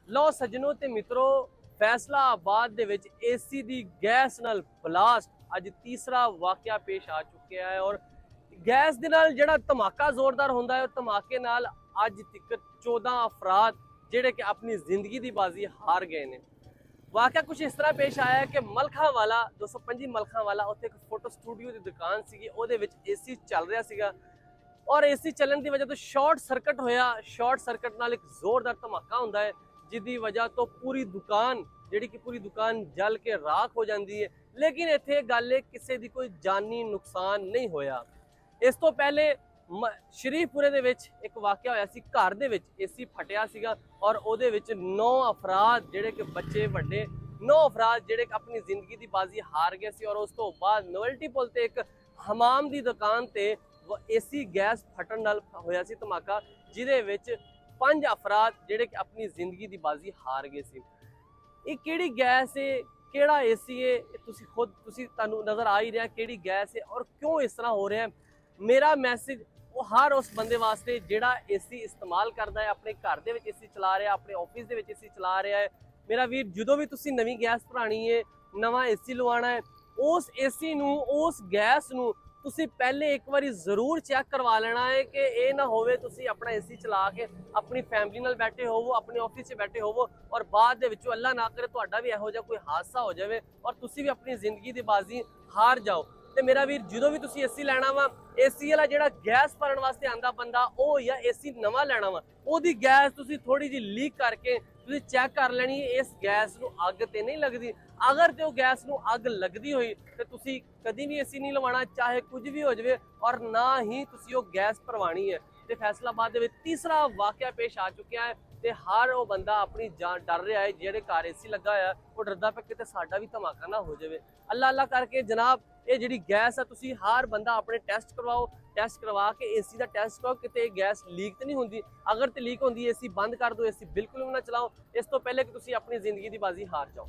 लो सज्जनों ते मित्रों, फैसलाबाद दे विच एसी दी गैस नाल ब्लास्ट अज तीसरा वाकया पेश आ चुकिया है। और गैस दे नाल जिहड़ा धमाका जोरदार हुंदा है, धमाके नाल अज तक 14 अफराद जिहड़े कि अपनी जिंदगी दी बाजी हार गए ने। वाकया कुछ इस तरह पेश आया है कि मलखा वाला 225 मलखा वाला उत्थे एक फोटो स्टूडियो की दुकान सी, ਉਹਦੇ ਵਿੱਚ एसी चल रहा ਸੀਗਾ और एसी चलन की वजह तो शॉर्ट सर्किट होया। शॉर्ट सर्किट नाल एक जोरदार धमाका हुंदा है, जिसकी वजह तो पूरी दुकान जिहड़ी कि पूरी दुकान जल के राख हो जाती है। लेकिन इत्थे गल है किसी की कोई जानी नुकसान नहीं होया। इस तो पहले शरीफपुरे दे विच एक वाकया होया सी, घर दे विच एसी फटिया सीगा और ਉਹਦੇ ਵਿੱਚ 9 अफराद जिहड़े कि बच्चे वड्डे 9 अफराद जिहड़े अपनी जिंदगी की बाजी हार गए सी। और उस तो बाद नोवेल्टी पुल ते एक हमाम की दुकान ते एसी गैस फटन नाल होया सी धमाका, जिहदे विच 5 अफराद जिहड़े कि अपनी जिंदगी की बाजी हार गए सी। ये किहड़ी गैस है, किहड़ा एसी है, खुद तुहानूं नज़र आ ही रहा किहड़ी गैस है और क्यों इस तरह हो रहा है। मेरा मैसेज वो हर उस बंदे वास्ते जिहड़ा एसी इस्तेमाल करता है, अपने घर दे विच एसी चला रहा, अपने ऑफिस दे विच एसी चला रहा है। मेरा वीर, जो भी तुसीं नवीं गैस भरानी है, नवा एसी लवाना है, उस एसी नूं उस गैस नूं तुसीं पहले एक बारी जरूर चैक करवा लेना है कि ये ना होवे तुसीं अपना एसी चला के अपनी फैमिली नाल बैठे होवो, अपने ऑफिस च बैठे होवो और बाद दे विचों अल्लाह ना करे तुहाडा भी इहो जिहा कोई हादसा हो जाए और तुसीं भी अपनी जिंदगी दी बाजी हार जाओ। ते मेरा वीर, जो भी तुसीं एसी लैना वा, एसी वाला जिहड़ा गैस भरन वास्ते आंदा बंदा ओ या एसी नवा लैना वा, ओदी गैस तुसीं थोड़ी जी लीक करके तुसीं चैक कर लेनी है इस गैस नूं अग ते नहीं लगदी। अगर तो गैस नूं अग लगदी होई ते तुसीं कदी भी एसी नहीं लवाना, चाहे कुछ भी हो जाए, और ना ही तुसीं वो गैस भरवानी है। ते फैसलाबाद दे विच तीसरा वाकया पेश आ चुकिया है ते हर वो बंदा अपनी जान डर रहा है, जिहड़े घर एसी लगा है वो डरदा पे किते साडा भी धमाका ना हो जाए। अल्लाह अल्लाह करके जनाब, ये जिहड़ी गैस है तुसीं हर बंदा अपने टेस्ट करवाओ, टेस्ट करवा के एसी का टेस्ट कराओ किते गैस लीक तो नहीं होंदी। अगर तो लीक होंदी एसी बंद कर दो, एसी बिल्कुल भी ना चलाओ, इस तो पहले कि तुसीं अपनी जिंदगी की बाजी हार जाओ।